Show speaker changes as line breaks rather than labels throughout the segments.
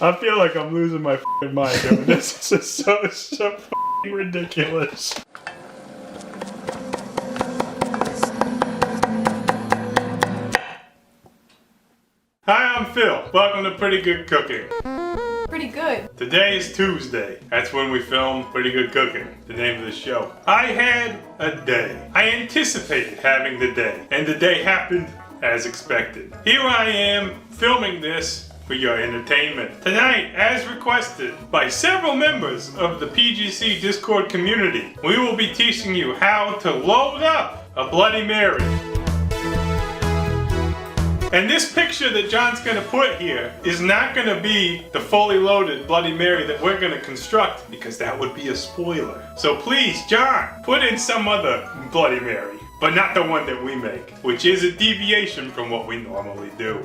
I feel like I'm losing my f***ing mind here. This is so f***ing ridiculous. Hi, I'm Phil. Welcome to Pretty Good Cooking.
Pretty good.
Today is Tuesday. That's when we film Pretty Good Cooking, the name of the show. I had a day. I anticipated having the day, and the day happened as expected. Here I am filming this for your entertainment. Tonight, as requested by several members of the PGC Discord community, we will be teaching you how to load up a Bloody Mary. And this picture that John's gonna put here is not gonna be the fully loaded Bloody Mary that we're gonna construct, because that would be a spoiler. So please, John, put in some other Bloody Mary, but not the one that we make, which is a deviation from what we normally do.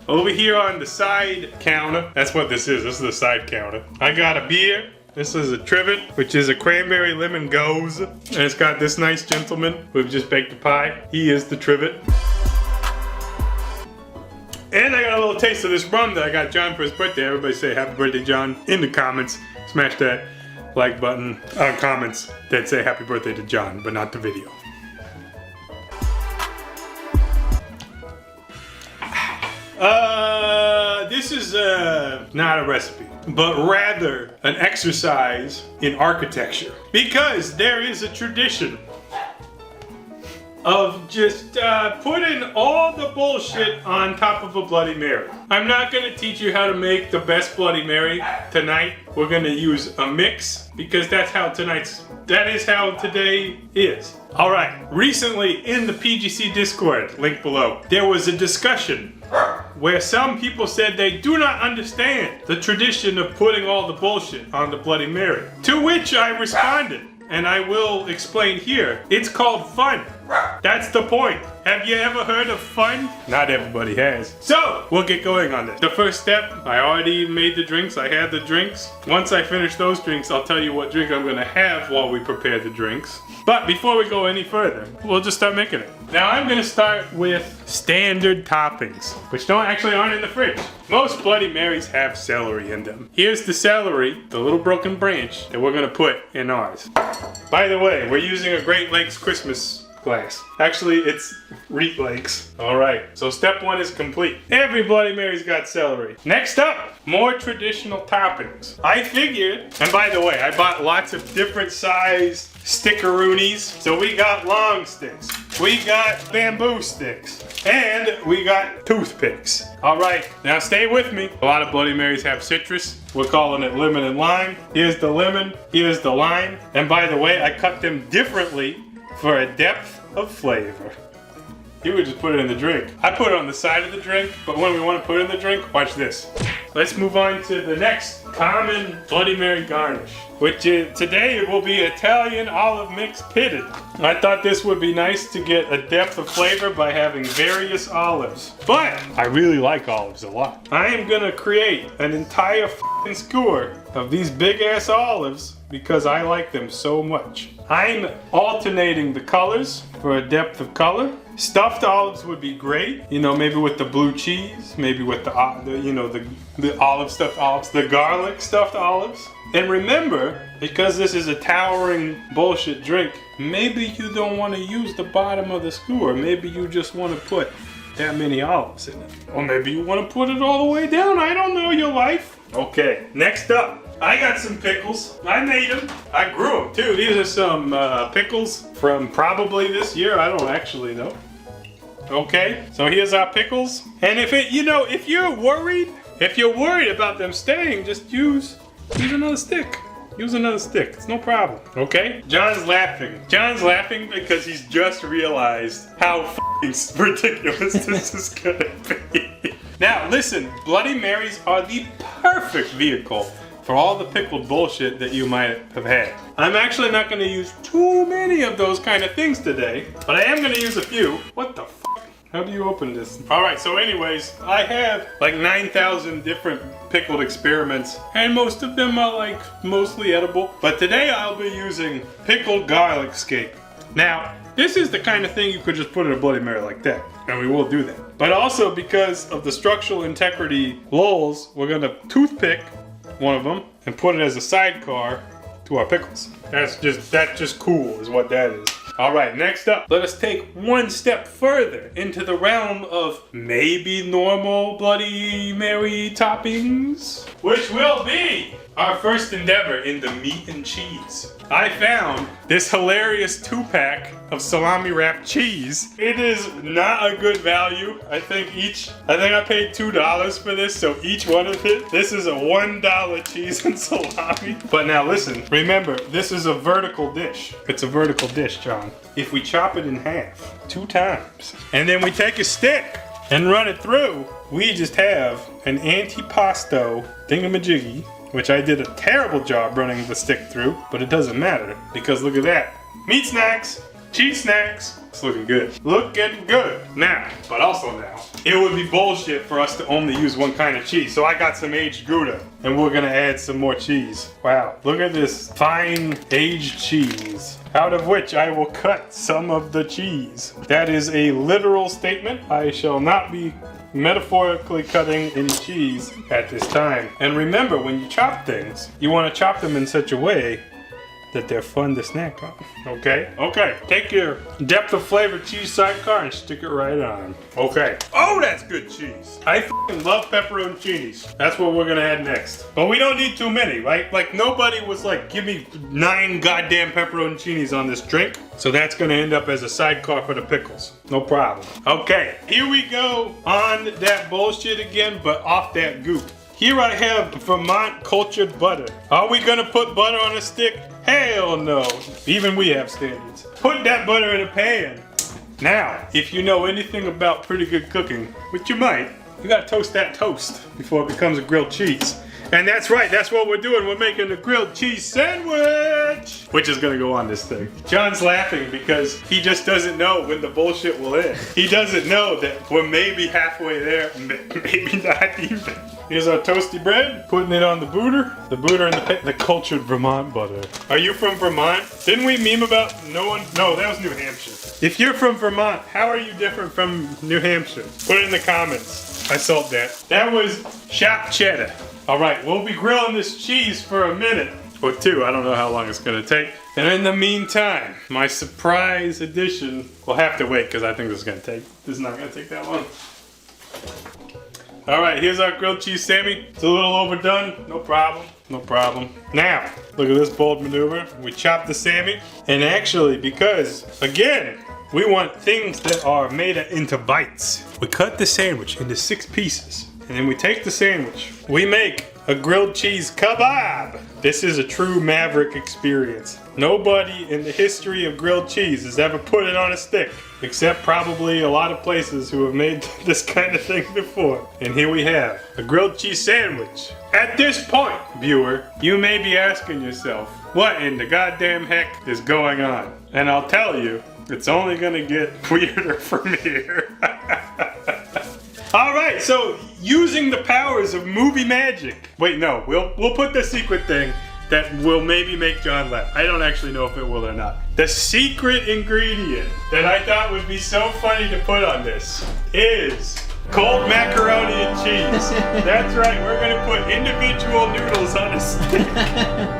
Over here on the side counter, that's what this is. This is the side counter. I got a beer. This is a trivet, which is a cranberry lemon goes. And it's got this nice gentleman. We've just baked a pie. He is the trivet. And I got a little taste of this rum that I got John for his birthday. Everybody say happy birthday, John, in the comments. Smash that like button on comments that say happy birthday to John, but not the video. This is not a recipe, but rather an exercise in architecture. Because there is a tradition of just putting all the bullshit on top of a Bloody Mary. I'm not gonna teach you how to make the best Bloody Mary tonight. We're gonna use a mix, because that is how today is. All right, recently in the PGC Discord, link below, there was a discussion where some people said they do not understand the tradition of putting all the bullshit on the Bloody Mary. To which I responded, and I will explain here. It's called fun. That's the point. Have you ever heard of fun? Not everybody has. So, we'll get going on this. The first step, I already made the drinks. I had the drinks. Once I finish those drinks, I'll tell you what drink I'm gonna have while we prepare the drinks. But before we go any further, we'll just start making it. Now I'm gonna start with standard toppings, which aren't in the fridge. Most Bloody Marys have celery in them. Here's the celery, the little broken branch, that we're gonna put in ours. By the way, we're using a Great Lakes Christmas glass. Actually, it's Reet Lakes. All right, so step one is complete. Every Bloody Mary's got celery. Next up, more traditional toppings. I figured, and by the way, I bought lots of different size stickeroonies. So we got long sticks, we got bamboo sticks, and we got toothpicks. All right, now stay with me. A lot of Bloody Marys have citrus. We're calling it lemon and lime. Here's the lemon, here's the lime. And by the way, I cut them differently for a depth of flavor. You would just put it in the drink. I put it on the side of the drink, but when we want to put it in the drink, watch this. Let's move on to the next common Bloody Mary garnish, which is, today it will be Italian olive mix pitted. I thought this would be nice to get a depth of flavor by having various olives, but I really like olives a lot. I am gonna create an entire f***ing skewer of these big ass olives because I like them so much. I'm alternating the colors for a depth of color. Stuffed olives would be great, you know, maybe with the blue cheese, maybe with the olive stuffed olives, the garlic stuffed olives. And remember, because this is a towering bullshit drink, maybe you don't want to use the bottom of the skewer. Maybe you just want to put that many olives in it. Or maybe you want to put it all the way down. I don't know your life. Okay, next up. I got some pickles. I made them. I grew them too. These are some pickles from probably this year. I don't actually know. Okay, so here's our pickles. And if you're worried about them staying, just use another stick. Use another stick. It's no problem. Okay? John's laughing. John's laughing because he's just realized how f***ing ridiculous this is gonna be. Now, listen. Bloody Marys are the perfect vehicle for all the pickled bullshit that you might have had. I'm actually not gonna use too many of those kind of things today, but I am gonna use a few. What the f***? How do you open this? All right, so anyways, I have like 9,000 different pickled experiments, and most of them are like mostly edible. But today I'll be using pickled garlic scape. Now, this is the kind of thing you could just put in a Bloody Mary like that. and we will do that. But also because of the structural integrity lulls, we're gonna toothpick one of them and put it as a sidecar to our pickles. That's just cool is what that is. All right, next up, let us take one step further into the realm of maybe normal Bloody Mary toppings, which will be our first endeavor in the meat and cheese. I found this hilarious 2-pack of salami wrapped cheese. It is not a good value. I think I paid $2 for this, so each one of it, this is a $1 cheese and salami. But now listen, remember, this is a vertical dish. It's a vertical dish, John. If we chop it in half 2 times, and then we take a stick and run it through, we just have an antipasto thingamajiggy, which I did a terrible job running the stick through, but it doesn't matter because look at that. Meat snacks, cheese snacks. It's looking good. Looking good. Now, but also now, it would be bullshit for us to only use one kind of cheese. So I got some aged Gouda and we're gonna add some more cheese. Wow, look at this fine aged cheese, out of which I will cut some of the cheese. That is a literal statement. I shall not be metaphorically cutting any cheese at this time. And remember, when you chop things, you want to chop them in such a way that they're fun to snack on. Okay? Okay. Take your depth of flavor cheese sidecar and stick it right on. Okay. Oh, that's good cheese. I f***ing love pepperoncinis. That's what we're gonna add next. But we don't need too many, right? Like nobody was like, give me 9 goddamn pepperoncinis on this drink. So that's gonna end up as a sidecar for the pickles. No problem. Okay, here we go on that bullshit again, but off that goop. Here I have Vermont cultured butter. Are we gonna put butter on a stick? Hell no. Even we have standards. Put that butter in a pan. Now, if you know anything about pretty good cooking, which you might, you gotta toast that toast before it becomes a grilled cheese. And that's right, that's what we're doing. We're making a grilled cheese sandwich, which is gonna go on this thing. John's laughing because he just doesn't know when the bullshit will end. He doesn't know that we're maybe halfway there, maybe not even. Here's our toasty bread, putting it on the booter and the cultured Vermont butter. Are you from Vermont? Didn't we meme about no, that was New Hampshire. If you're from Vermont, how are you different from New Hampshire? Put it in the comments. I sold that. That was shop cheddar. All right, we'll be grilling this cheese for a minute or 2. I don't know how long it's gonna take. And in the meantime, my surprise edition will have to wait because I think this is not gonna take that long. All right, here's our grilled cheese Sammy. It's a little overdone, no problem, no problem. Now, look at this bold maneuver. We chop the Sammy, and actually, because, again, we want things that are made into bites. We cut the sandwich into 6 pieces, and then we take the sandwich. We make a grilled cheese kebab. This is a true Maverick experience. Nobody in the history of grilled cheese has ever put it on a stick, except probably a lot of places who have made this kind of thing before. And here we have a grilled cheese sandwich. At this point, viewer, you may be asking yourself, what in the goddamn heck is going on? And I'll tell you, it's only gonna get weirder from here. All right, so using the powers of movie magic. Wait, no, we'll put the secret thing that will maybe make John laugh. I don't actually know if it will or not. The secret ingredient that I thought would be so funny to put on this is cold macaroni and cheese. That's right, we're gonna put individual noodles on a stick.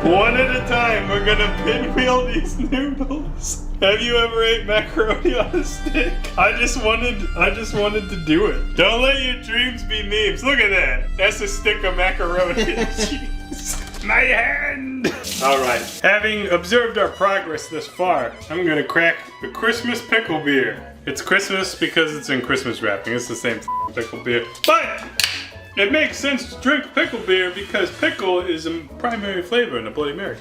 One at a time, we're gonna pinwheel these noodles. Have you ever ate macaroni on a stick? I just wanted to do it. Don't let your dreams be memes. Look at that. That's a stick of macaroni and cheese. My hand! Alright, having observed our progress this far, I'm gonna crack the Christmas pickle beer. It's Christmas because it's in Christmas wrapping. It's the same pickle beer. But it makes sense to drink pickle beer because pickle is a primary flavor in a Bloody Mary.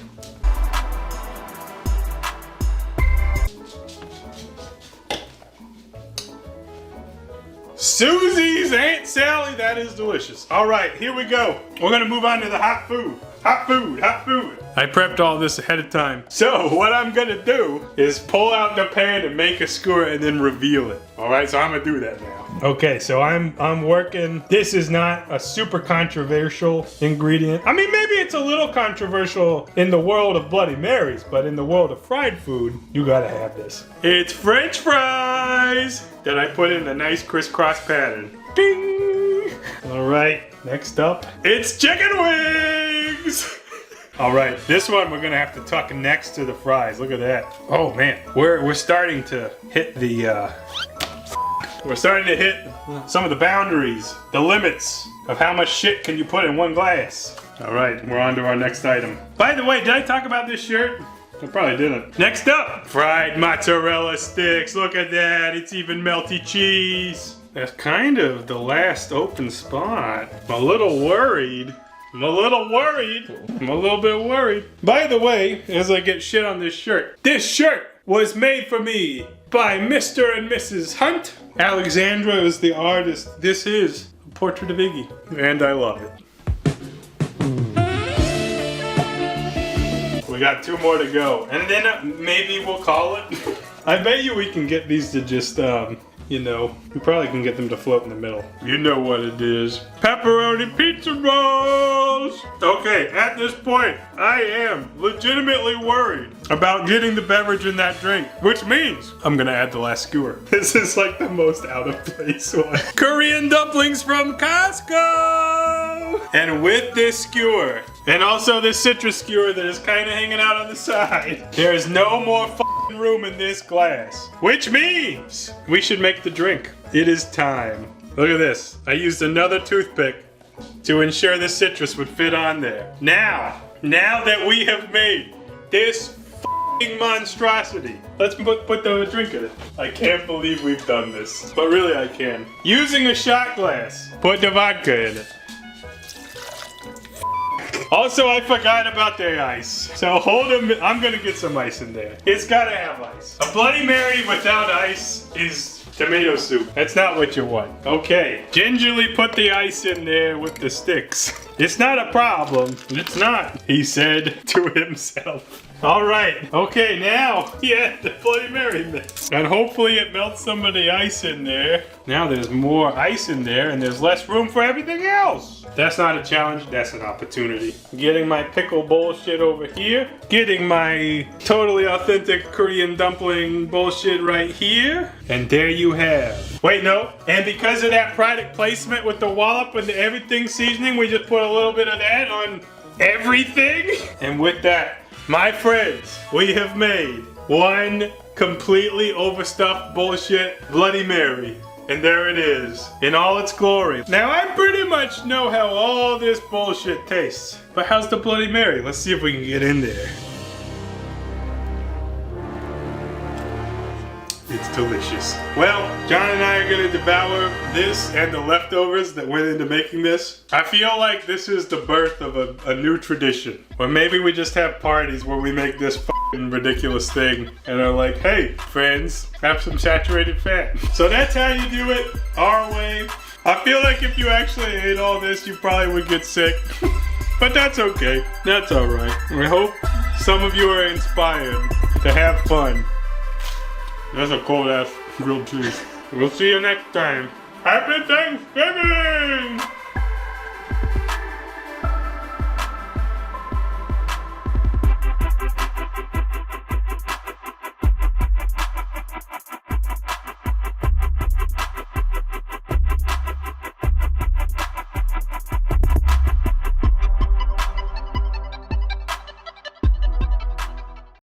Susie's Aunt Sally, that is delicious. All right, here we go. We're gonna move on to the hot food. Hot food, hot food. I prepped all this ahead of time. So what I'm gonna do is pull out the pan and make a skewer and then reveal it. All right, so I'm gonna do that now. Okay, so I'm working. This is not a super controversial ingredient. I mean, maybe it's a little controversial in the world of Bloody Marys, but in the world of fried food, you gotta have this. It's French fries that I put in a nice crisscross pattern. Ding! All right, next up, it's chicken wings. All right, this one we're gonna have to tuck next to the fries. Look at that. Oh man, we're starting to hit the. We're starting to hit some of the boundaries, the limits of how much shit can you put in one glass. All right, we're on to our next item. By the way, did I talk about this shirt? I probably didn't. Next up, fried mozzarella sticks. Look at that, it's even melty cheese. That's kind of the last open spot. I'm a little worried. I'm a little bit worried. By the way, as I get shit on this shirt was made for me by Mr. and Mrs. Hunt. Alexandra is the artist. This is a portrait of Iggy, and I love it. We got 2 more to go, and then maybe we'll call it. I bet you we can get these to just, you know, we probably can get them to float in the middle. You know what it is. Pepperoni pizza rolls! Okay, at this point, I am legitimately worried about getting the beverage in that drink, which means I'm gonna add the last skewer. This is like the most out of place one. Korean dumplings from Costco! And with this skewer, and also this citrus skewer that is kind of hanging out on the side, there is no more room in this glass, which means we should make the drink. It is time. Look at this. I used another toothpick to ensure the citrus would fit on there. Now that we have made this monstrosity, let's put the drink in it. I can't believe we've done this, but really I can. Using a shot glass, put the vodka in it. Also, I forgot about the ice. So hold them. I'm gonna get some ice in there. It's gotta have ice. A Bloody Mary without ice is tomato soup. That's not what you want. Okay, gingerly put the ice in there with the sticks. It's not a problem. It's not, he said to himself. All right, okay, now, yeah, the Bloody Mary mix. And hopefully it melts some of the ice in there. Now there's more ice in there and there's less room for everything else. That's not a challenge, that's an opportunity. Getting my pickle bullshit over here. Getting my totally authentic Korean dumpling bullshit right here. And there you have. Wait, no. And because of that product placement with the wallop and the everything seasoning, we just put a little bit of that on everything. And with that, my friends, we have made one completely overstuffed bullshit Bloody Mary. And there it is, in all its glory. Now I pretty much know how all this bullshit tastes. But how's the Bloody Mary? Let's see if we can get in there. It's delicious. Well, John and I are gonna devour this and the leftovers that went into making this. I feel like this is the birth of a new tradition. Or maybe we just have parties where we make this fucking ridiculous thing and are like, hey, friends, have some saturated fat. So that's how you do it, our way. I feel like if you actually ate all this, you probably would get sick. But that's okay, that's all right. I hope some of you are inspired to have fun. That's a cold ass grilled cheese. We'll see you next time. Happy Thanksgiving!